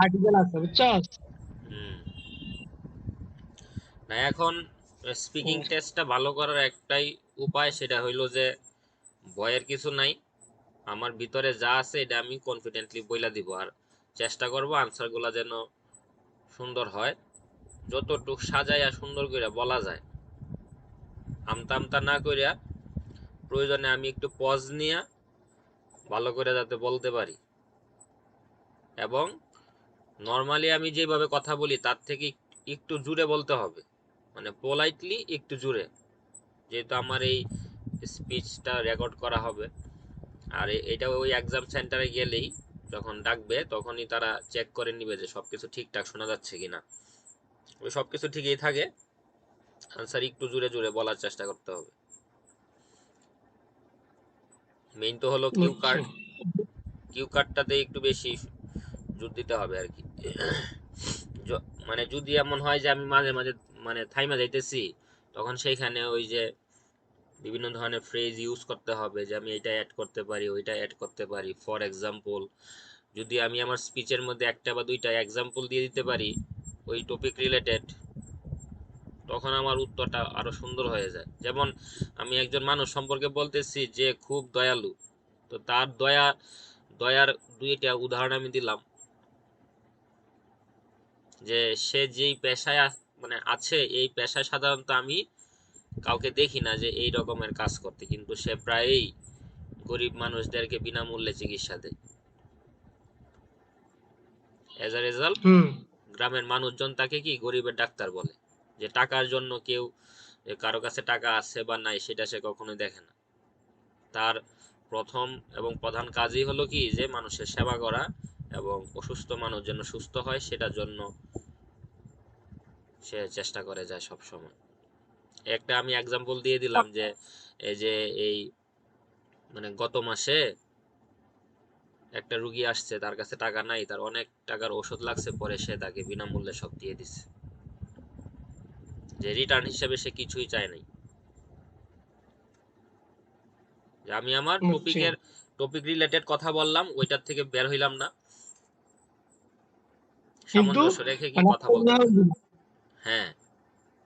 Article আছে বুঝছস। হুম। না এখন স্পিকিং হুম, টেস্টটা ভালো করার একটাই উপায়, সেটা হইলো যে ভয়ের কিছু নাই, আমার ভিতরে যা আছে এটা আমি কনফিডেন্টলি বইলা দিব, আর চেষ্টা করব আনসারগুলো যেন সুন্দর হয়, যতটুক সাজাইয়া সুন্দর করে বলা যায়, আমতা আমতা না করিয়া প্রয়োজনে আমি একটু পজ নিয়ে ভালো করে যাতে বলতে পারি। এবং নর্মালি আমি যেভাবে কথা বলি তার থেকে একটু জুড়ে বলতে হবে, মানে পোলাইটলি একটু জুড়ে, যেহেতু আমার এই স্পিচটা রেকর্ড করা হবে। আর এটা ওই এক্সাম সেন্টারে গেলেই যখন ডাকবে তখনই তারা চেক করে নিবে যে সবকিছু ঠিকঠাক শোনা যাচ্ছে কিনা। ওই সবকিছু ঠিকই থাকে, আনসার একটু জুড়ে জুড়ে বলার চেষ্টা করতে হবে। মেইন তো হলো কিউ বুঝছি। কার্ড, কিউ কার্ডটাতে একটু বেশি জোর দিতে হবে আর কি। মানে যদি এমন হয় যে আমি মাঝে মাঝে মানে থাইমা যাইতেছি, তখন সেইখানে ওই যে বিভিন্ন ধরনের ফ্রেজ ইউজ করতে হবে, যে আমি এটা অ্যাড করতে পারি ওইটা অ্যাড করতে পারি। ফর এক্সাম্পল, যদি আমি আমার স্পিচের মধ্যে একটা বা দুইটা এক্সাম্পল দিয়ে দিতে পারি ওই টপিক রিলেটেড, তখন আমার উত্তরটা আরো সুন্দর হয়ে যায়। যেমন আমি একজন মানুষ সম্পর্কে বলতেছি যে খুব দয়ালু, তো তার দয়ার দুইটা উদাহরণ আমি দিলাম, যে সে যেই পেশায় মানে আছে, এই পেশায় সাধারণত আমি কাউকে দেখি না যে এই রকমের কাজ করতে, কিন্তু সে প্রায়ই গরিব মানুষদেরকে বিনামূল্যে চিকিৎসা দেয়। এজ আ রেজাল্ট হুম। গ্রামের মানুষজন তাকে কি গরিবের ডাক্তার বলে, যে টাকার জন্য কেউ, কারো কাছে টাকা আছে বা নাই সেটা সে কখনোই দেখে না। তার প্রথম এবং প্রধান কাজই হলো কি যে মানুষের সেবা করা, এবং অসুস্থ মানুষ যেন সুস্থ হয় সেটার জন্য সে চেষ্টা করে যায় সব সময়। একটা আমি এক্সাম্পল দিয়ে দিলাম যে এই যে এই মানে গত মাসে একটা রুগী আসছে, তার কাছে টাকা নাই, তার অনেক টাকার ওষুধ লাগছে, পরে সে তাকে বিনামূল্যে সব দিয়ে দিচ্ছে, যে রিটার্ন হিসেবে সে কিছুই চায় নাই। যে আমি আমার বুঝছি। টপিক রিলেটেড কথা বললাম, ওইটার থেকে বের হইলাম না, কিন্তু সামঞ্জস্য রেখে কি মানে কথা একটা বলতে উদাহরণ হবে। দিলাম। হ্যাঁ,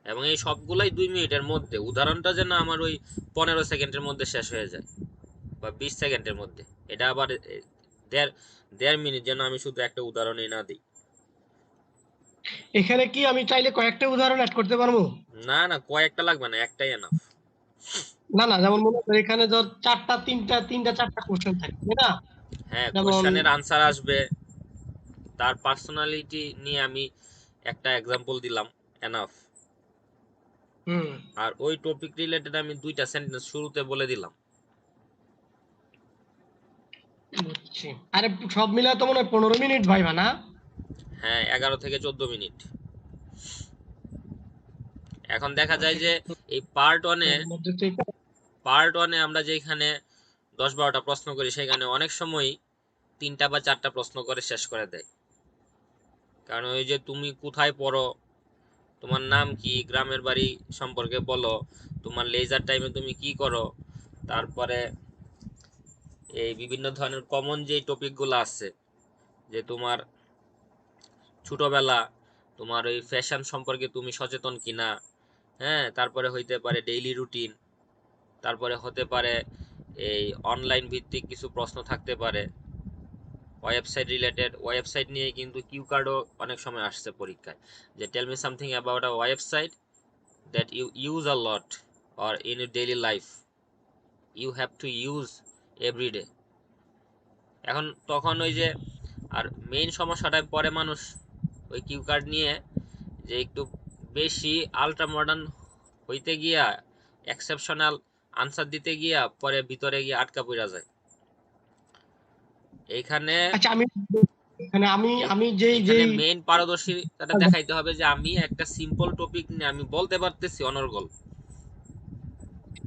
এবং এই সবগুলাই 2 মিনিটের মধ্যে, উদাহরণটা যেন আমার ওই 15 সেকেন্ডের মধ্যে শেষ হয়ে যায় বা 20 সেকেন্ডের মধ্যে। এটা আবার দেড় দেড় মিনিট যেন আমি শুধু একটা উদাহরণই না দিই। এখানে কি আমি চাইলে কয়েকটা উদাহরণ অ্যাড করতে পারবো? না না, কয়েকটা লাগবে না, একটাই এনাফ। না না, যেমন মনে করো এখানে ধর চারটা তিনটা তিনটা চারটা কোশ্চেন থাকে, তাই না? হ্যাঁ, যেমন কোশ্চেনের আনসার আসবে, তার পার্সোনালিটি নিয়ে আমি একটা এক্সাম্পল দিলাম, এনাফ। হুম, আর ওই টপিক রিলেটেড আমি 2টা সেন্টেন্স শুরুতে বলে দিলাম। বুঝছি। আরে সব মিলায় তো মনে হয় 15 মিনিট ভাইবা না? হ্যাঁ, 11 থেকে 14 মিনিট। এখন দেখা এগারো যায় থেকে যে এই পার্ট ওয়ানে, এর মধ্যে তো আমরা যেখানে 10-12টা প্রশ্ন করি, সেখানে অনেক সময় 3টা বা 4টা প্রশ্ন করে শেষ করে দেয়। কারণ ওই যে তুমি কোথায় পড়ো, তোমার নাম কি, গ্রামের বাড়ি সম্পর্কে বলো, তোমার লেজার টাইমে তুমি কি করো, তারপরে এই বিভিন্ন ধরনের কমন যে টপিকগুলো আছে, যে তোমার ছোটবেলা, তোমার ওই ফ্যাশন সম্পর্কে তুমি সচেতন কিনা, হ্যাঁ, তারপরে হইতে পারে ডেইলি রুটিন, তারপরে হতে পারে এই অনলাইন ভিত্তিক কিছু প্রশ্ন থাকতে পারে, ওয়েবসাইট রিলেটেড, ওয়েবসাইট নিয়ে কিন্তু কিউ কার্ডও অনেক সময় আসছে পরীক্ষায়, যে tell me something about a website that you use a lot or in your daily life you have to use everyday. এখন তখন ওই যে, আর মেইন সমস্যাটায় পরে মানুষ ওই কিউ কার্ড নিয়ে যে একটু বেশি আলট্রা মডার্ন হইতে গিয়া, এক্সেপশনাল আনসার দিতে গিয়া পরে ভিতরে গিয়ে আটকা পড়া যায়। এইখানে আচ্ছা আমি মানে আমি এই আমি যেই এইখানে যেই মেইন পারদর্শিতাটা দেখাইতে হবে যে আমি একটা সিম্পল টপিক নিয়ে আমি বলতে পারতেছি অনর্গল।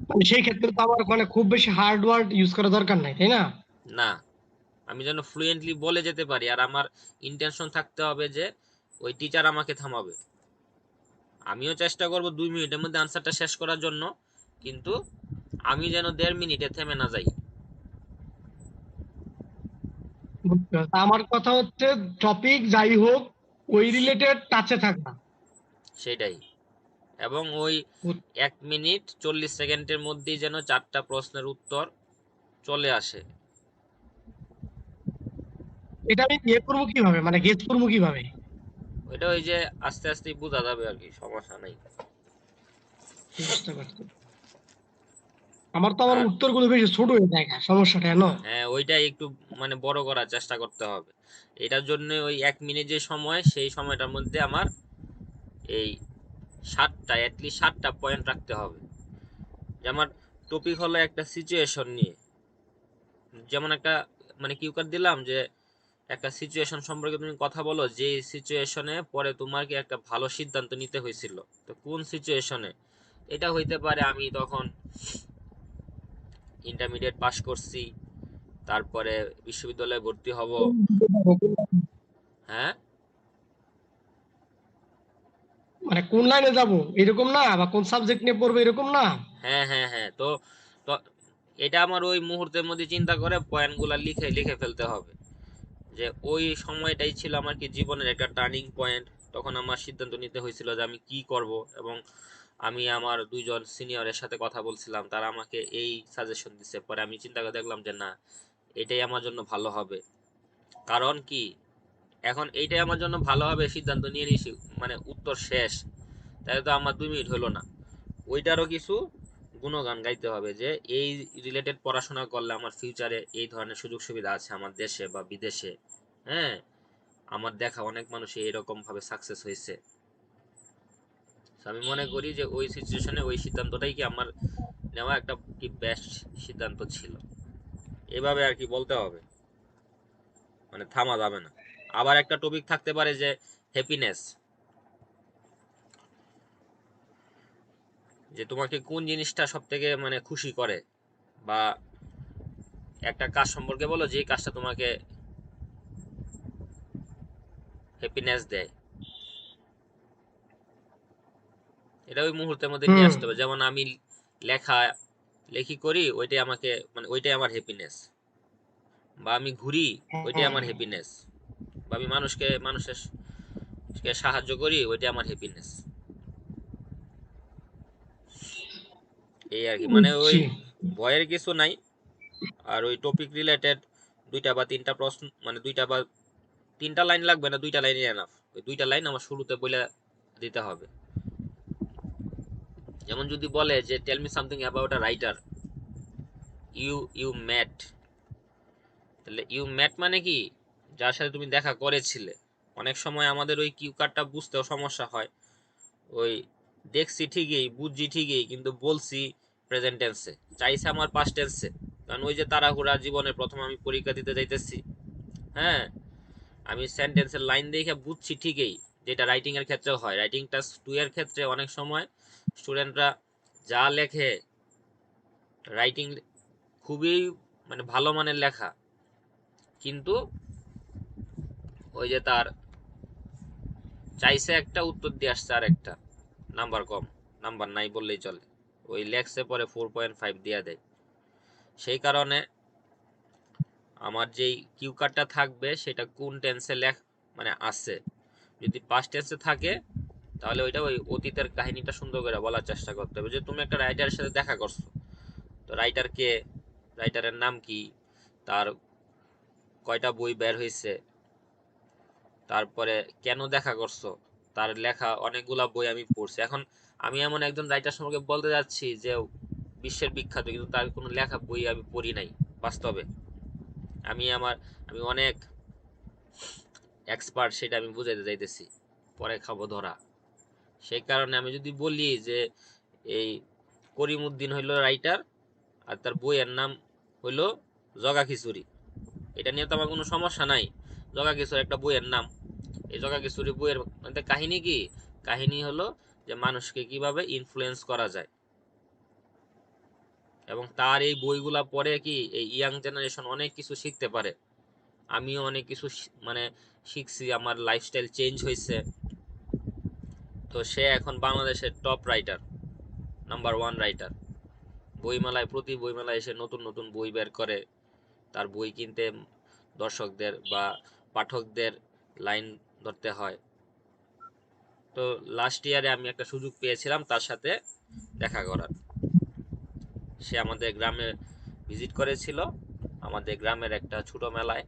মানে সেই ক্ষেত্রে তো আমার মানে খুব বেশি হার্ড ওয়ার্ড ইউজ করা দরকার নাই, তাই না? না, আমি যেন ফ্লুয়েন্টলি বলে যেতে পারি, আর আমার ইন্টেনশন থাকতে হবে যে ওই টিচার আমাকে থামাবে, আমিও চেষ্টা করব 2 মিনিটের মধ্যে আনসারটা শেষ করার জন্য, কিন্তু আমি যেন 1.5 মিনিটে থেমে না যাই। বুঝতে পারছি। আমার কথা হচ্ছে টপিক যাই হোক ওই রিলেটেড টাচে থাকা। সেটাই। এবং ওই 1 মিনিট 40 সেকেন্ডের মধ্যেই যেন 4টা প্রশ্নের উত্তর চলে আসে। এটা আমি ইয়ে করবো কিভাবে, মানে গেস করবো কিভাবে? ওইটা ওই যে আস্তে আস্তে বোঝা যাবে আর কি, সমস্যা নাই। বুঝতে পারছি। আমার তো আমার আর উত্তরগুলো বেশি ছোট হয়ে যায়, সমস্যাটা জানো? হ্যাঁ, ওইটাই একটু মানে বড় করার চেষ্টা করতে হবে। এটার জন্য ওই 1 মিনিট যে সময়, সেই সময়টার মধ্যে আমার এই 7টা, অ্যাটলিস্ট 7টা পয়েন্ট রাখতে হবে। যে আমার টপিক হলো একটা সিচুয়েশন নিয়ে, যেমন একটা মানে কিউ কার্ড দিলাম যে একটা সিচুয়েশন সম্পর্কে তুমি কথা বলো, যে সিচুয়েশনে পরে তোমার কি একটা ভালো সিদ্ধান্ত নিতে হয়েছিল, তো কোন সিচুয়েশনে। এটা হইতে পারে আমি তখন ইন্টারমিডিয়েট পাস করছি, তারপরে বিশ্ববিদ্যালয়ে ভর্তি হব। হ্যাঁ, মানে কোন লাইনে যাব এরকম না, বা কোন সাবজেক্ট নিয়ে পড়বো এরকম না। হ্যাঁ, হ্যাঁ, হ্যাঁ। তো তো এটা আমার ওই মুহূর্তের মধ্যে চিন্তা করে পয়েন্টগুলা লিখে লিখে ফেলতে হবে, যে ওই সময়টাই ছিল আমার কি জীবনের একটা টার্নিং পয়েন্ট। তখন আমার সিদ্ধান্ত নিতে হয়েছিল যে আমি কি করব, এবং আমি আমার 2জন সিনিয়রের সাথে কথা বলছিলাম, তারা আমাকে এই সাজেশন দিচ্ছে। পরে আমি চিন্তা করে দেখলাম যে না, এটাই আমার জন্য ভালো হবে। কারণ কি, এখন এইটাই আমার জন্য ভালো হবে সিদ্ধান্ত নিয়ে নিয়েছি, মানে উত্তর শেষ, তাই তো আমার 2 মিনিট হলো না। ওইটারও কিছু গুণগান গাইতে হবে, যে এই রিলেটেড পড়াশোনা করলে আমার ফিউচারে এই ধরনের সুযোগ সুবিধা আছে আমার দেশে বা বিদেশে। হ্যাঁ, আমার দেখা অনেক মানুষই এরকম ভাবে সাকসেস হয়েছে। আমি মনে করি যে ওই সিচুয়েশনে ওই সিদ্ধান্তটাই কি আমার নেওয়া একটা কি বেস্ট সিদ্ধান্ত ছিল। এভাবে আর কি বলতে হবে, মানে থামা যাবে না। আবার একটা টপিক থাকতে পারে যে হ্যাপিনেস, যে তোমাকে কোন জিনিসটা সব থেকে মানে খুশি করে, বা একটা কাজ সম্পর্কে বলো যে কাজটা তোমাকে হ্যাপিনেস দেয়। এটা ওই মুহূর্তের মধ্যে নিয়ে হুম। আসতে হবে। যেমন আমি লেখা লেখি করি, ওইটাই আমাকে মানে ওইটাই আমার হ্যাপিনেস। বা আমি ঘুরি, ওইটাই হ্যাঁ। আমার হ্যাপিনেস। বা আমি মানুষের সাহায্য করি, ওইটাই আমার হ্যাপিনেস। এই আর কি, মানে ওই বুঝছি। ভয়ের কিছু নাই। আর ওই টপিক রিলেটেড 2টা বা 3টা প্রশ্ন, মানে 2টা বা 3টা লাইন লাগবে না, 2টা লাইনই এনাফ। ওই 2টা লাইন আমার শুরুতে বলে দিতে হবে। যেমন যদি বলে যে tell me something about a writer you met, তাহলে ইউ ম্যাট মানে কি, যার সাথে তুমি দেখা করেছিলে। অনেক সময় আমাদের ওই কিউ কার্ডটা বুঝতেও সমস্যা হয়। ওই দেখছি ঠিকই, বুঝছি ঠিকই, কিন্তু বলছি প্রেজেন্ট টেন্সে, চাইছে আমার পাস্ট টেন্সে। কারণ ওই যে তাড়াহুড়া জীবনে, প্রথম আমি পরীক্ষা দিতে যাইতেছি। হ্যাঁ, আমি সেন্টেন্সের লাইন দেখে বুঝছি ঠিকই, যেটা রাইটিং এর ক্ষেত্রেও হয়। রাইটিং টাস্ক 2 এর ক্ষেত্রে অনেক সময় স্টুডেন্টরা যা লেখে, রাইটিং খুবই মানে ভালো মানের লেখা, কিন্তু ওই যে তার চাইছে একটা, উত্তর দিয়ে আসছে আর একটা, নাম্বার কম, নাম্বার নাই বললেই চলে। ওই লেখছে পরে 4.5 দিয়ে দেয়। সেই কারণে আমার যেই কিউ কার্ডটা থাকবে সেটা কোন টেন্সে মানে আছে। যদি পাস্ট টেন্সে থাকে, তাহলে ওইটা ওই অতীতের কাহিনীটা সুন্দর করে বলার চেষ্টা করতে হবে। যে তুমি একটা রাইটারের সাথে দেখা করছো, তো রাইটার কে, রাইটারের নাম কি, তার কয়টা বই বের হয়েছে, তারপরে কেন দেখা করছো, তার লেখা অনেকগুলা বই আমি পড়ছি। এখন আমি এমন একজন রাইটার সম্পর্কে বলতে যাচ্ছি যে বিশ্বের বিখ্যাত, কিন্তু তার কোনো লেখা বই আমি পড়ি নাই বাস্তবে। আমি আমার আমি অনেক এক্সপার্ট, সেটা আমি বুঝাইতে যাইতেছি, পরে খাবো ধরা। সেই কারণে আমি যদি বলি যে এই করিম উদ্দিন হইল রাইটার, আর তার বইয়ের নাম হইল জগা খিচুড়ি, এটা নিয়ে তো আমার কোনো সমস্যা নাই। জগা খিচুড়ি একটা বইয়ের নাম। এই জগা খিচুড়ি বইয়ের মধ্যে কাহিনী কি, কাহিনী হলো যে মানুষকে কিভাবে ইনফ্লুয়েন্স করা যায়। এবং তার এই বইগুলা পড়ে কি এই ইয়াং জেনারেশন অনেক কিছু শিখতে পারে। আমিও অনেক কিছু মানে শিখছি, আমার লাইফস্টাইল চেঞ্জ হয়েছে। তো সে এখন বাংলাদেশের টপ রাইটার, নাম্বার 1 রাইটার। বইমেলায়, প্রতি বইমেলায় এসে নতুন নতুন বই বের করে। তার বই কিনতে দর্শকদের বা পাঠকদের লাইন ধরতে হয়। তো লাস্ট ইয়ারে আমি একটা সুযোগ পেয়েছিলাম তার সাথে দেখা করার। সে আমাদের গ্রামে ভিজিট করেছিল, আমাদের গ্রামের একটা ছোট মেলায়,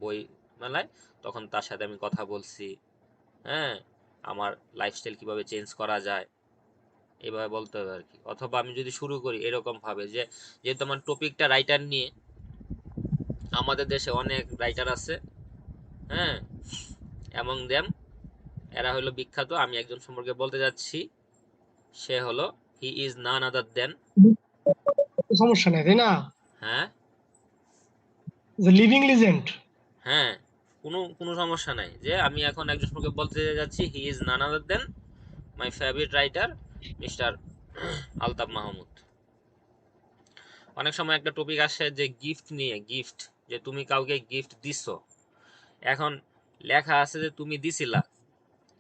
বই মেলায়। তখন তার সাথে আমি কথা বলছি, হ্যাঁ, আমার লাইফস্টাইল কিভাবে চেঞ্জ করা যায় এভাবে বলতে হবে আর কি। অথবা আমি যদি শুরু করি এরকম ভাবে যে, যেহেতু আমার টপিকটা রাইটার নিয়ে, আমাদের দেশে অনেক রাইটার আছে, হ্যাঁ, এমন দেম, এরা হলো বিখ্যাত। আমি একজন সম্পর্কে বলতে যাচ্ছি, সে হলো হি ইজ নান আদার দেন, সমস্যা নাই তাই না? হ্যাঁ যে লিভিং লিজেন্ড। হ্যাঁ, কোনো কোনো সমস্যা নাই। যে আমি এখন একজন সম্পর্কে বলতে যাচ্ছি, he is none other than my favourite writer mister Altaf Mahmud. অনেক সময় একটা টপিক আসে যে গিফট নিয়ে, গিফট, যে তুমি কাউকে গিফট দিছো। এখন লেখা আছে যে তুমি দিছিলা,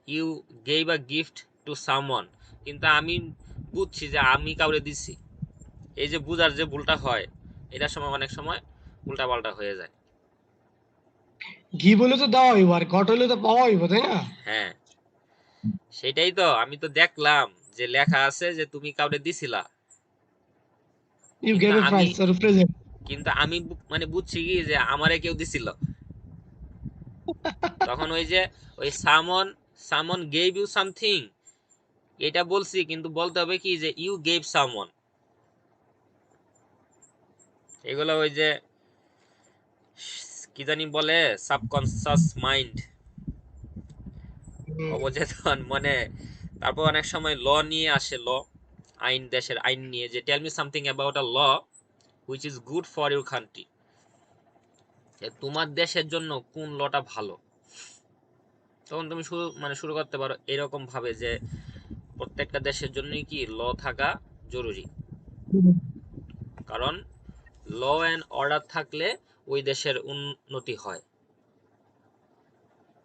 you gave a gift to someone, কিন্তু আমি বুঝছি যে আমি কাউরে দিছি। এই যে বুঝার যে ভুলটা হয়, এটার সময় অনেক সময় উল্টাপাল্টা হয়ে যায়। গিভ হলে তো দেওয়া হইব, আর গট হলে তো পাওয়া হইব তাই না? হ্যাঁ, সেটাই তো আমি তো দেখলাম যে লেখা আছে যে তুমি কাউরে দিছিলা, ইউ কিন্তু গেভ এ আমি প্রাইজ অর প্রেজেন্ট। কিন্তু আমি মানে বুঝছি কি যে আমারে কেউ দিছিল। তখন ওই যে ওই সামন সামন গেভ ইউ সামথিং, এটা বলছি, কিন্তু বলতে হবে কি যে ইউ গেভ সামওয়ান। এগুলো ওই যে কি জানি বলে, সাবকনসিয়াস মাইন্ড, অবচেতন মনে। তারপর অনেক সময় ল নিয়ে আসে, ল, আইন, দেশের আইন নিয়ে, যে tell me something about a law which is good for your country, তোমার দেশের জন্য কোন লটা ভালো। তখন তুমি শুরু করতে পারো এরকম ভাবে যে প্রত্যেকটা দেশের জন্যই কি ল থাকা জরুরি, কারণ ল অ্যান্ড অর্ডার থাকলে ওই দেশের উন্নতি হয়।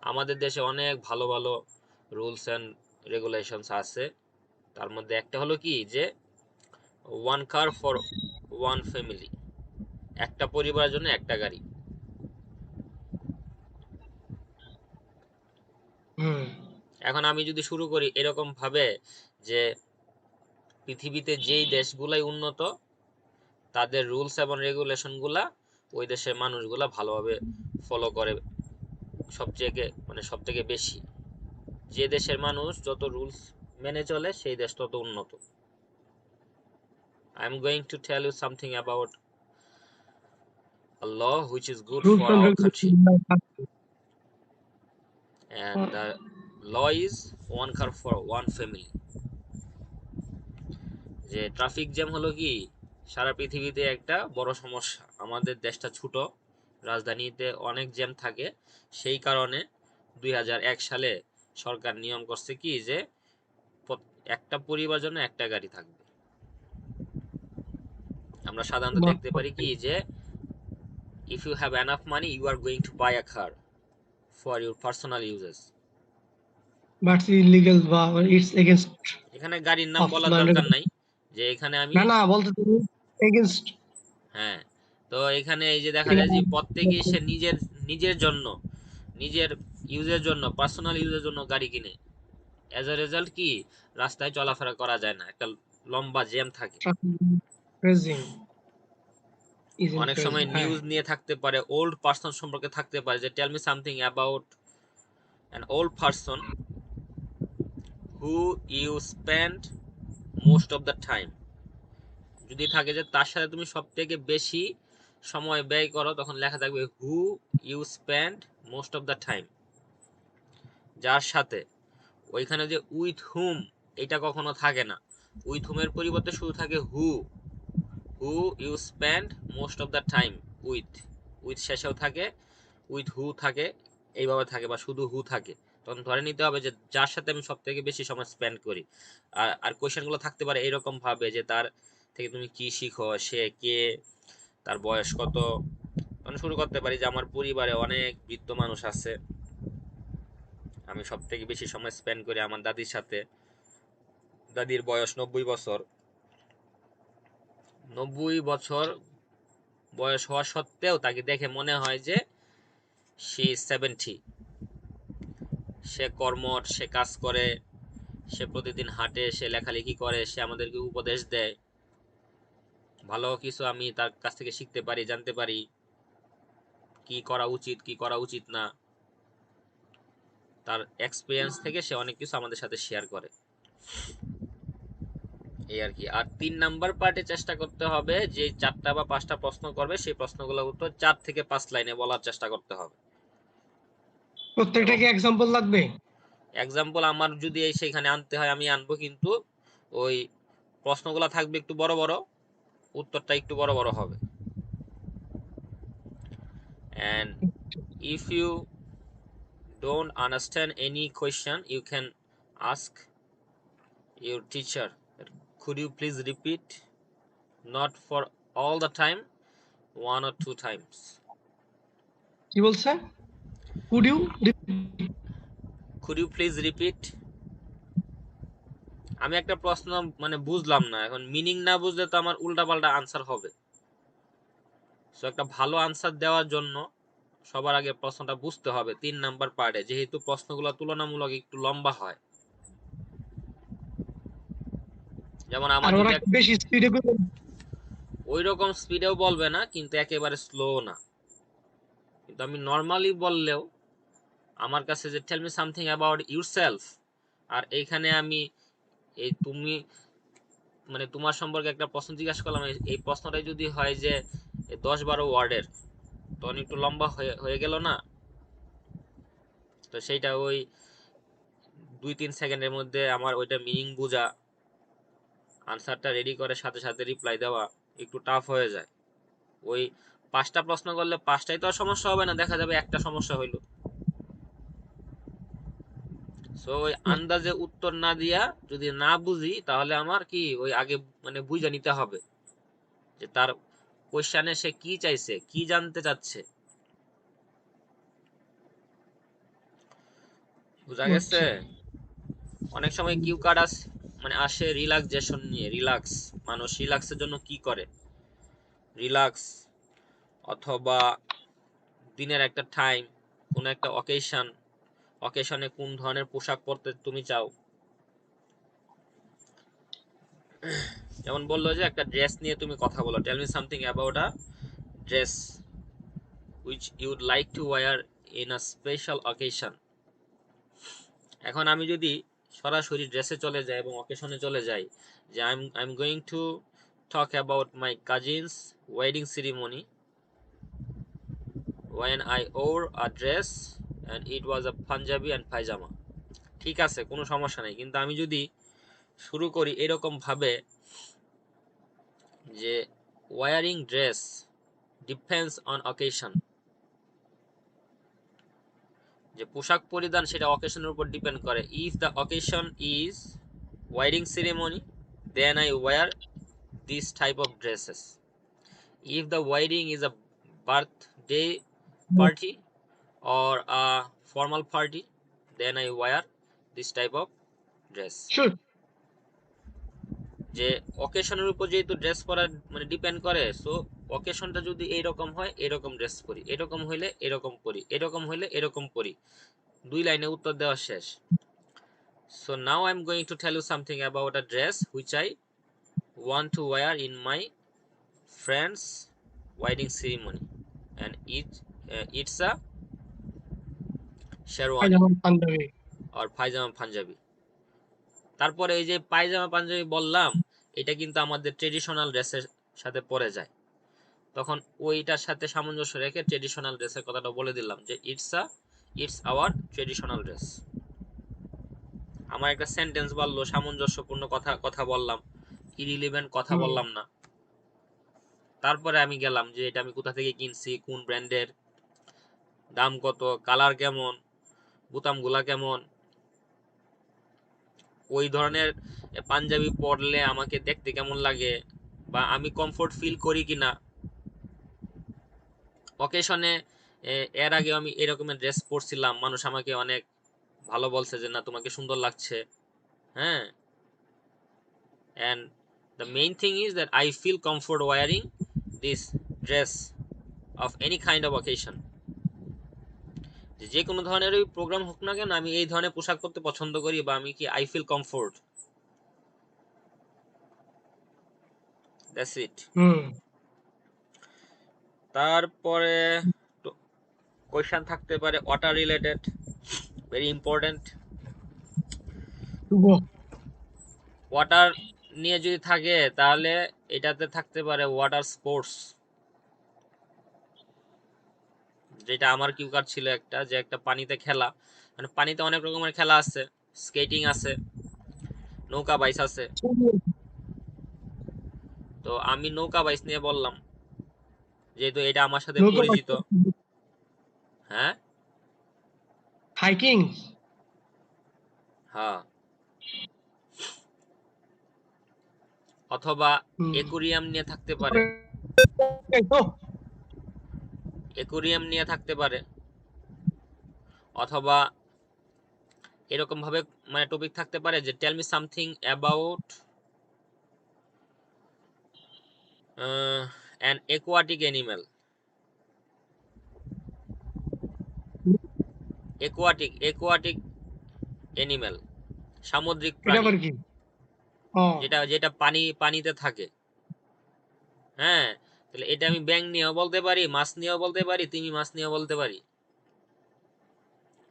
আমাদের দেশে অনেক ভালো ভালো রুলস অ্যান্ড রেগুলেশনস আছে। তার মধ্যে একটা হলো কি যে one car for one family, একটা পরিবারের জন্য একটা গাড়ি। এখন আমি যদি শুরু করি এরকম ভাবে যে পৃথিবীতে যেই দেশগুলাই উন্নত, তাদের রুলস এবং রেগুলেশন গুলা ওই দেশের মানুষগুলা ভালোভাবে ফলো করে সব থেকে বেশি। যে দেশের মানুষ যত রুলস মেনে চলে সেই দেশ তত উন্নত। I am going to tell you something about a law which is good rules for and our country, regulation. and the law is one car for one family. যে ট্রাফিক জ্যাম হলো কি সারা পৃথিবীতে একটা বড় সমস্যা। আমাদের দেশটা ছোট, রাজধানীতে অনেক জ্যাম থাকে। সেই কারণে 2001 সালে সরকার নিয়ম করছে কি যে একটা পরিবার জন্য একটা গাড়ি থাকবে। আমরা সাধারণত দেখতে পারি কি যে if you have enough money you are going to buy a car for your personal uses. But illegal বা ইটস এগেইনস্ট এখানে গাড়ির নাম অফ বলার ল্যান্ড। দরকার নাই, যে এখানে আমি, না না, বলতে তুমি এগেইনস্ট। হ্যাঁ, তো এখানে এই যে দেখা যায় যে প্রত্যেকেই সে নিজের নিজের জন্য, নিজের ইউজের জন্য, পার্সোনাল ইউজের জন্য গাড়ি কিনে। অ্যাজ এ রেজাল্ট কি রাস্তায় চলাফেরা করা যায় না, একটা লম্বা জ্যাম থাকে। প্রেজিং ইজ অনেক ইনক্রিজিং, সময় হ্যাঁ। নিউজ নিয়ে থাকতে পারে, ওল্ড পারসন সম্পর্কে থাকতে পারে, যে tell me something about an old person who you spend most of the time. যদি থাকে যে তার সাথে তুমি সব থেকে বেশি সময় ব্যয় করো, তখন লেখা থাকবে who you spend most of the time, যার সাথে। ওইখানে যে উইথ হুম, এটা কখনো থাকে না। উইথ হুমের পরিবর্তে শুধু থাকে who, who you spend most of the time, with, with শেষেও থাকে, উইথ হু থাকে, এইভাবে থাকে, বা শুধু হু থাকে। তখন ধরে নিতে হবে যে যার সাথে আমি সব থেকে বেশি সময় স্পেন্ড করি। আর কোয়েশ্চেনগুলো থাকতে পারে এরকম ভাবে যে তার থেকে তুমি কি শিখো, সে কে, তার বয়স কত। মানে শুরু করতে পারি যে আমার পরিবারে অনেক বৃদ্ধ মানুষ আছে, আমি সব থেকে বেশি সময় স্পেন্ড করি আমার দাদির সাথে। দাদির বয়স 90 বছর। 90 বছর বয়স হওয়া সত্ত্বেও তাকে দেখে মনে হয় যে she is 70, সে কর্মঠ, সে কাজ করে, সে প্রতিদিন হাঁটে, সে লেখালেখি করে, সে আমাদেরকে উপদেশ দেয়, ভালো কিছু আমি তার কাছ থেকে শিখতে পারি, জানতে পারি কি করা উচিত কি করা উচিত না, তার এক্সপিরিয়েন্স থেকে সে অনেক কিছু আমাদের সাথে শেয়ার করে, এই আর কি। আর 3 নাম্বার পার্টে চেষ্টা করতে হবে যে 4টা বা 5টা প্রশ্ন করবে সেই প্রশ্নগুলোর উত্তর 4 থেকে 5 লাইনে বলার চেষ্টা করতে হবে। প্রত্যেকটা এবং কি এক্সাম্পল লাগবে? এক্সাম্পল আমার যদি সেখানে আনতে হয় আমি আনবো, কিন্তু ওই প্রশ্নগুলো থাকবে একটু বড় বড়, উত্তরটা একটু বড় বড় হবে। and if you don't understand any question you can ask your teacher, could you please repeat, not for all the time, 1 or 2 times. কি বলছে? Could you? could you please repeat, আমি একটা প্রশ্ন মানে বুঝলাম না, এখন মিনিং না বুঝলে তো আমার উল্টাপাল্টা আনসার হবে। সো একটা ভালো আনসার দেওয়ার জন্য সবার আগে প্রশ্নটা বুঝতে হবে 3 নাম্বার পার্টে, যেহেতু প্রশ্নগুলো তুলনামূলক একটু লম্বা হয়। যেমন আর আমার ওরা যদি বেশি স্পিডে ওই রকম স্পিডেও বলবে না, কিন্তু একেবারে স্লো না, কিন্তু আমি নর্মালি বললেও আমার কাছে যে tell me something about yourself, আর এইখানে আমি এই তুমি মানে তোমার সম্পর্কে একটা প্রশ্ন জিজ্ঞাসা করলাম, এই প্রশ্নটাই যদি হয় যে 10-12 ওয়ার্ডের, তখন একটু লম্বা হয়ে গেল না? তো সেইটা ওই 2-3 সেকেন্ডের মধ্যে আমার ওইটা মিনিং বোঝা, আনসারটা রেডি করে সাথে সাথে রিপ্লাই দেওয়া একটু টাফ হয়ে যায়। ওই 5টা প্রশ্ন করলে 5টাই তো আর সমস্যা হবে না, দেখা যাবে একটা সমস্যা হইলো। সো ওই আন্দাজে উত্তর না দিয়া যদি না বুঝি তাহলে আমার কি ওই আগে মানে বুঝে নিতে হবে যে তার কোশ্চেনে সে কি চাইছে, কি জানতে চাচ্ছে। বুঝা গেছে? অনেক সময় কিউ কার্ড মানে আসে রিল্যাক্সেশন নিয়ে, রিল্যাক্স, মানুষ রিল্যাক্সের জন্য কি করে, রিল্যাক্স অথবা দিনের একটা টাইম, কোন একটা অকেশনে কোন ধরনের পোশাক পরতে তুমি চাও। যেমন বললো যে একটা ড্রেস নিয়ে তুমি কথা বলো, tell me something about a dress which you would like to wear in a special occasion. এখন আমি যদি সরাসরি ড্রেসে চলে যাই এবং অকেশনে চলে যাই যে I'm going to talk about my cousin's wedding ceremony when I wore a dress and it was a Punjabi and pajama, ঠিক আছে, কোনো সমস্যা নেই। কিন্তু আমি যদি শুরু করি এরকম ভাবে যে wearing dress depends on occasion, যে পোশাক পরিধান সেটা অকেশনের উপর ডিপেন্ড করে। If the occasion is wedding ceremony then I wear this type of dresses. If the wedding is a birthday party or a formal party then I wear this type of dress. যে অকেশনের উপর যেহেতু dress পরা মানে depend করে, so অকেশনটা যদি এইরকম হয় এরকম ড্রেস পরি, এরকম হইলে এরকম পরি, এরকম হইলে এরকম পরি। 2 লাইনে উত্তর দেওয়া শেষ। So now I'm going to tell you something about a dress which I want to wear in my friend's wedding ceremony, and it's a sherwani panjabi. or pajama punjabi. তারপরে এই যে পায়জামা পাঞ্জাবি বললাম, এটা কিন্তু আমাদের ট্রেডিশনাল ড্রেসের সাথে পরে যায়, তখন ওইটার সাথে সামঞ্জস্য রেখে ট্রেডিশনাল ড্রেসের কথাটা বলে দিলাম যে ইটস আওয়ার ট্রেডিশনাল ড্রেস। আমার একটা সেন্টেন্স বললো, সামঞ্জস্যপূর্ণ কথা বললাম, ইরিলেভেন্ট কথা বললাম না। তারপরে আমি গেলাম যে এটা আমি কোথা থেকে কিনছি, কোন ব্র্যান্ডের, দাম কত, কালার কেমন, বোতামগুলা কেমন, ওই ধরনের পাঞ্জাবি পরলে আমাকে দেখতে কেমন লাগে বা আমি কমফোর্ট ফিল করি কিনা অকেশনে। এর আগে আমি এরকমের ড্রেস পরছিলাম, মানুষ আমাকে অনেক ভালো বলছে যে না তোমাকে সুন্দর লাগছে, হ্যাঁ। and the main thing is that I feel comfort wearing this dress of any kind of occasion. যে কোনো ধরনের ওই প্রোগ্রাম হোক না কেন, আমি এই ধরনের পোশাক পরতে পছন্দ করি, বা আমি কি I feel comfort, that's it. তারপরে কোয়েশ্চেন থাকতে পারে water related, very important. Water নিয়ে যদি থাকে তাহলে এটাতে থাকতে পারে ওয়াটার স্পোর্টস, যেটা আমার কিউ কার্ড ছিল একটা, যে একটা পানিতে খেলা, মানে পানিতে অনেক রকমের খেলা আছে, স্কেটিং আছে, নৌকা বাইস আছে। তো আমি নৌকা বাইস নিয়ে বললাম, যেহেতু এটা আমার সাথে পরিচিত। হ্যাঁ, হাইকিং। হ্যাঁ, অথবা একুরিয়াম নিয়ে থাকতে পারে, একুরিয়াম নিয়ে থাকতে পারে, অথবা এরকম ভাবে মানে টপিক থাকতে পারে যে tell me something about an aquatic animal. Aquatic animal, সামুদ্রিক এটা প্রাণী, আবার কি? যেটা যেটা পানিতে থাকে। হ্যাঁ, তাহলে এটা আমি ব্যাঙ নিয়েও বলতে পারি, মাছ নিয়েও বলতে পারি, তিমি মাছ নিয়েও বলতে পারি।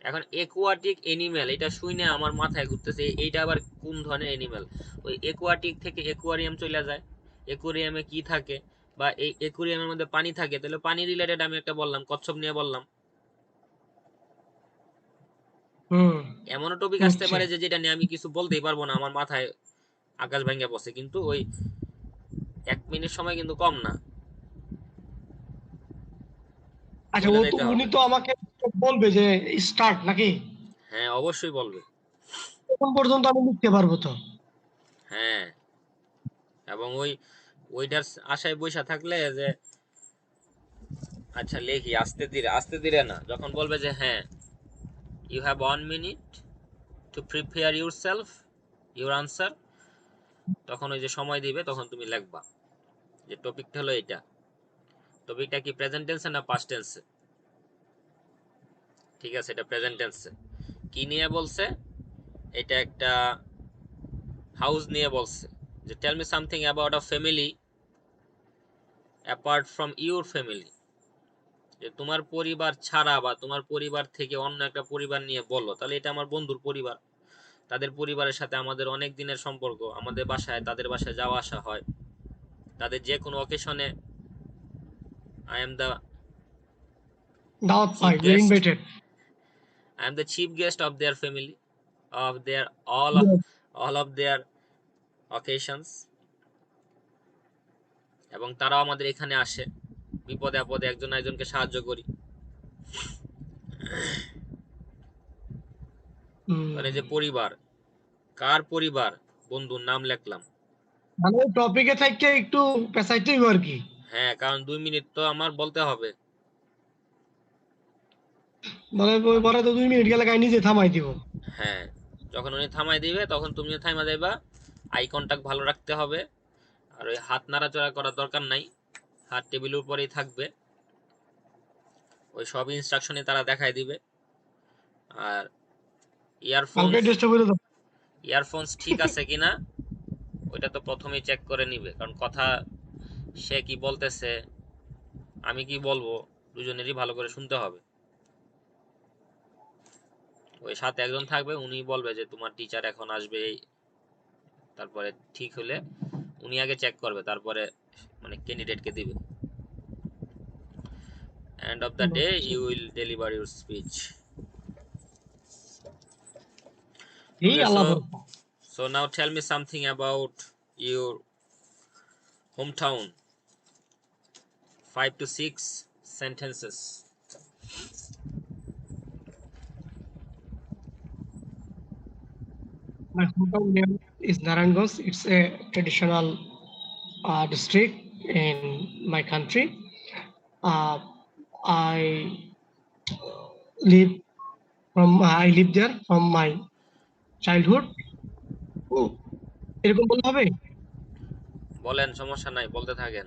এখন অ্যাকোয়াটিক অ্যানিমেল, এটা শুনে আমার মাথায় ঘুরতেছে এইটা আবার কোন ধরনের অ্যানিমেল। ওই অ্যাকোয়াটিক থেকে অ্যাকোয়ারিয়াম চলে যায়, অ্যাকোয়ারিয়ামে কি থাকে, বা এই অ্যাকোয়ারিয়ামের মধ্যে পানি থাকে, তাহলে পানি রিলেটেড আমি একটা বললাম, কচ্ছপ নিয়ে বললাম। এমনও টপিক আসতে পারে যে যেটা নিয়ে আমি কিছু বলতেই পারবো না, আমার মাথায় আকাশ ভেঙে বসে, কিন্তু ওই 1 মিনিট সময় কিন্তু কম না, আচ্ছা, বলে ও তো দিতে উনি হবে। তো আমাকে বলবে যে স্টার্ট নাকি? হ্যাঁ, অবশ্যই বলবে। তখন পর্যন্ত আমি লিখতে পারবো তো? হ্যাঁ, এবং ওইটার আশায় বসে থাকলে যে আচ্ছা লেখি আস্তে ধীরে, আস্তে ধীরে না, যখন বলবে যে হ্যাঁ you have 1 minute to prepare yourself your answer, তখন ওই যে সময় দিবে, তখন তুমি লিখবা যে টপিকটা হলো এটা। টপিকটা কি প্রেজেন্ট টেন্সে না পাস্ট টেন্সে? ঠিক আছে, এটা প্রেজেন্ট টেন্সে। কি নিয়ে বলছে? এটা একটা হাউস নিয়ে বলছে, যে tell me something about a family apart from your family, যে তোমার পরিবার ছাড়া বা তোমার পরিবার থেকে অন্য একটা পরিবার নিয়ে বলো। তাহলে এটা আমার বন্ধুর পরিবার, তাদের পরিবারের সাথে আমাদের অনেক দিনের সম্পর্ক, আমাদের বাসায় তাদের বাসায় যাওয়া আসা হয়, তাদের যে কোনো অকেশনে আই এম দ্য দাওয়াত চিফ পাই, guest, invited. I am the chief guest of their family, of their all of their occasions, এবং তারাও আমাদের এখানে আসে, বিপদে আপদে একজন একজনকে সাহায্য করি। মানে যে পরিবার, কার পরিবার, বন্ধুর নাম লিখলাম। মানে টপিকে থাকতে একটু পেঁচাইতেই আর কি। হ্যাঁ, কারণ 2 মিনিট তো আমার বলতে হবে। মানে পরে তো 2 মিনিট গেলে গাই নিজে থামাই দিব। হ্যাঁ, যখন উনি থামাই দিবে তখন তুমিও থামা দেবা। আই কন্টাক্ট ভালো রাখতে হবে, আর ওই হাত নাড়াচড়া করার দরকার নাই, হাত টেবিলের উপরেই থাকবে, ওই সব ইনস্ট্রাকশনই তারা দেখাই দিবে। আর কালকে ইয়ারফোনস, টেস্ট করে দাও। ইয়ারফোনস ঠিক আছে কিনা ওইটা তো প্রথমেই চেক করে নিবে, কারণ কথা সে কি বলতেছে, আমি কি বলবো, দুজনেরই ভালো করে শুনতে হবে। ওই সাথে একজন থাকবে, উনি বলবে যে তোমার টিচার এখন আসবে, তারপরে ঠিক হলে উনি আগে চেক করবে, তারপরে মানে ক্যান্ডিডেটকে দিবে। End of the day you will deliver your speech. এই Okay, আল্লাহ so ভরসা। now tell me something about your hometown, 5 to 6 sentences. My hometown name is Naranganj. It's a traditional district in my country. Uh, I live I live there from my childhood. ও, এরকম বললে হবে? বলেন, সমস্যা নাই, বলতে থাকেন।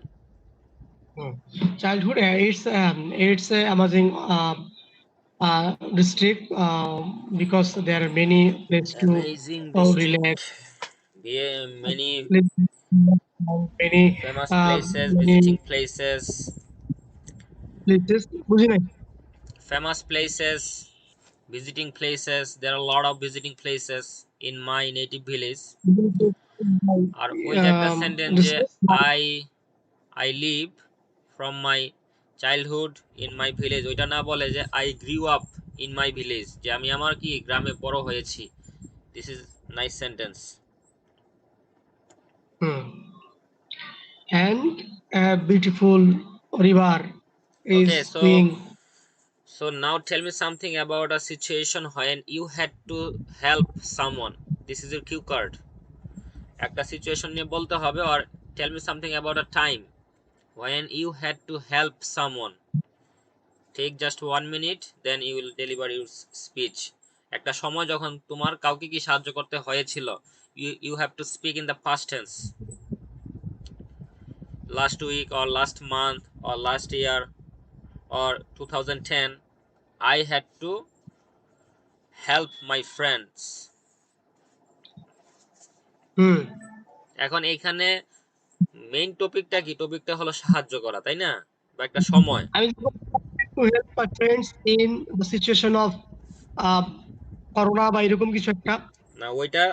Childhood, it's amazing district because there are many places to Amazing district. relax. Many Many famous places, many visiting places, places. বুঝি নাই। famous places, visiting places. There are a lot of visiting places in my native village. আর ওই যে একটা sentence যে District, I I live from my childhood in my village, ওইটা না বলে যে I grew up in my village, যে আমি আমার কি গ্রামে বড় হয়েছি। This is nice sentence. and a beautiful river is Okay, flowing. so now tell me something about a situation when you had to help someone. This is your cue card. একটা situation নিয়ে বলতে হবে, or tell me something about a time when you had to help someone. Take just 1 minute, then you will deliver your speech. একটা সময় যখন তোমার কাউকে কি সাহায্য করতে হয়েছিল, you have to speak in the past tense. Last week or last month or last year or 2010, I had to help my friends. এখন এইখানে মেইন টপিকটা কি? টপিকটা হলো সাহায্য করা, তাই না? বা একটা সময়। I will to help my friends in the situation of corona বা এরকম কিছু একটা। না, ওইটা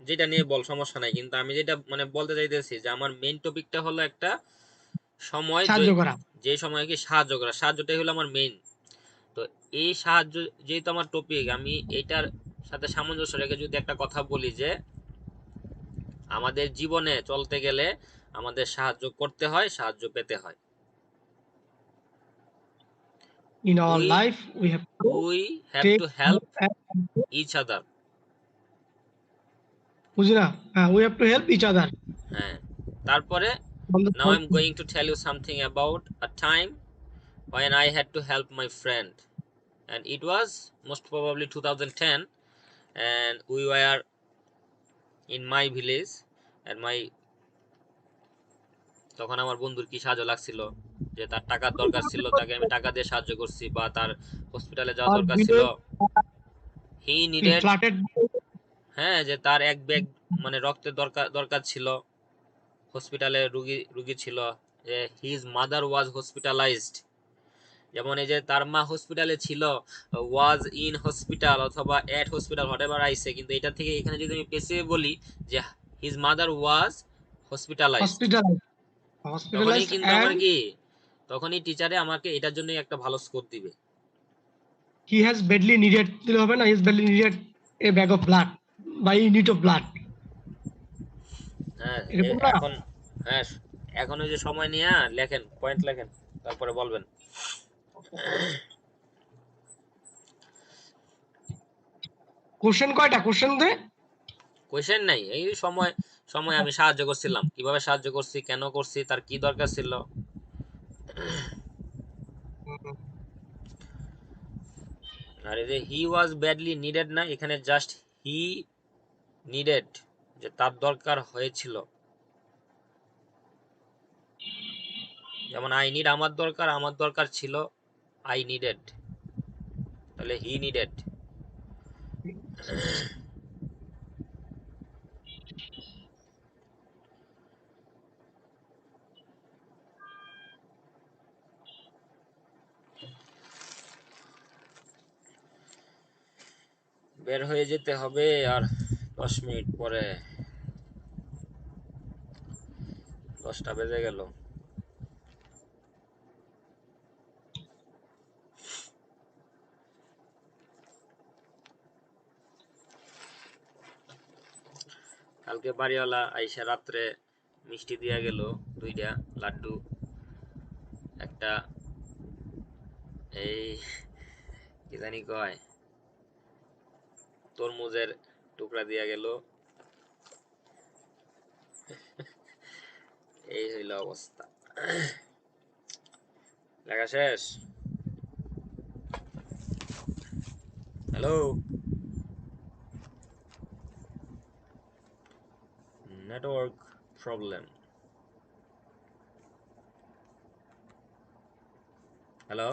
যেটা নিয়ে বল, সমস্যা নাই, কিন্তু আমি যেটা মানে বলতে চাইতেছি যে আমার মেইন টপিকটা হলো একটা সময়, সাহায্য করা। যে সময় কি সাহায্য করা, সাহায্যটাই হলো আমার মেইন। তো এই সাহায্য যেহেতু আমার টপিক, আমি এটার সাথে সামঞ্জস্য রেখে যদি একটা কথা বলি যে আমাদের জীবনে চলতে গেলে আমাদের সাহায্য করতে হয়, সাহায্য পেতে হয়। In our we life we have to we have take to help help and each other. বুঝি না? we have to help each other হ্যাঁ, তারপরে on the now I'm going to tell you something about a time when I had to help my friend, and it was most probably 2010, and we were in my village, and my তখন আমার বন্ধুর কি সাহায্য লাগছিল, যে তার টাকার দরকার ছিল, তাকে আমি টাকা দিয়ে সাহায্য করছি, বা তার হসপিটালে যাওয়ার our দরকার ছিল, village হি নিডেড, flooded. হ্যাঁ, যে তার এক ব্যাগ মানে রক্তের দরকার দরকার ছিল, হসপিটালে রুগী ছিল, যে হিজ মাদার ওয়াজ হসপিটালাইজড। যেমন এই যে তার মা হসপিটালে ছিল, ওয়াজ ইন হসপিটাল অথবা এট হসপিটাল হোয়াটএভার আইছে, কিন্তু এটা থেকে এখানে যদি আমি পেছিয়ে বলি যে হিজ মাদার ওয়াজ হসপিটালাইজড, তখনই hospitalized কিন্তু আমার and কি, তখনই টিচারে আমাকে এটার জন্যই একটা ভালো স্কোর দিবে। he has badly needed দিলে হবে না, he has badly needed a bag of blood by unit of blood হ্যাঁ, এরকম না? এখন, হ্যাঁ, এখন ওই যে সময় নিয়ে লেখেন, পয়েন্ট লেখেন, তারপরে বলবেন। কোশ্চেন কয়টা? কোশ্চেন দে। কোয়েশ্চেন নাই, এই সময়, সময় আমি সাহায্য করছিলাম, কিভাবে সাহায্য করছি, কেন করছি, তার কি দরকার ছিল। আর এই যে হি ওয়াজ ব্যাডলি নিডেড না, এখানে জাস্ট হি নিডেড, যে তার দরকার হয়েছিল। যেমন আই নিড আমার দরকার ছিল, আই নিডেড, তাহলে হি নিডেড। বের হয়ে যেতে হবে আর 10 মিনিট পরে, 10টা বেজে গেল। কালকে বাড়িওয়ালা আইসা রাত্রে মিষ্টি দিয়া গেল, 2টা লাড্ডু, একটা এই কি জানি কয় তরমুজের টুকরা দিয়া গেল। এই হইল অবস্থা। লেখা শেষ? Hello, network problem. হ্যালো।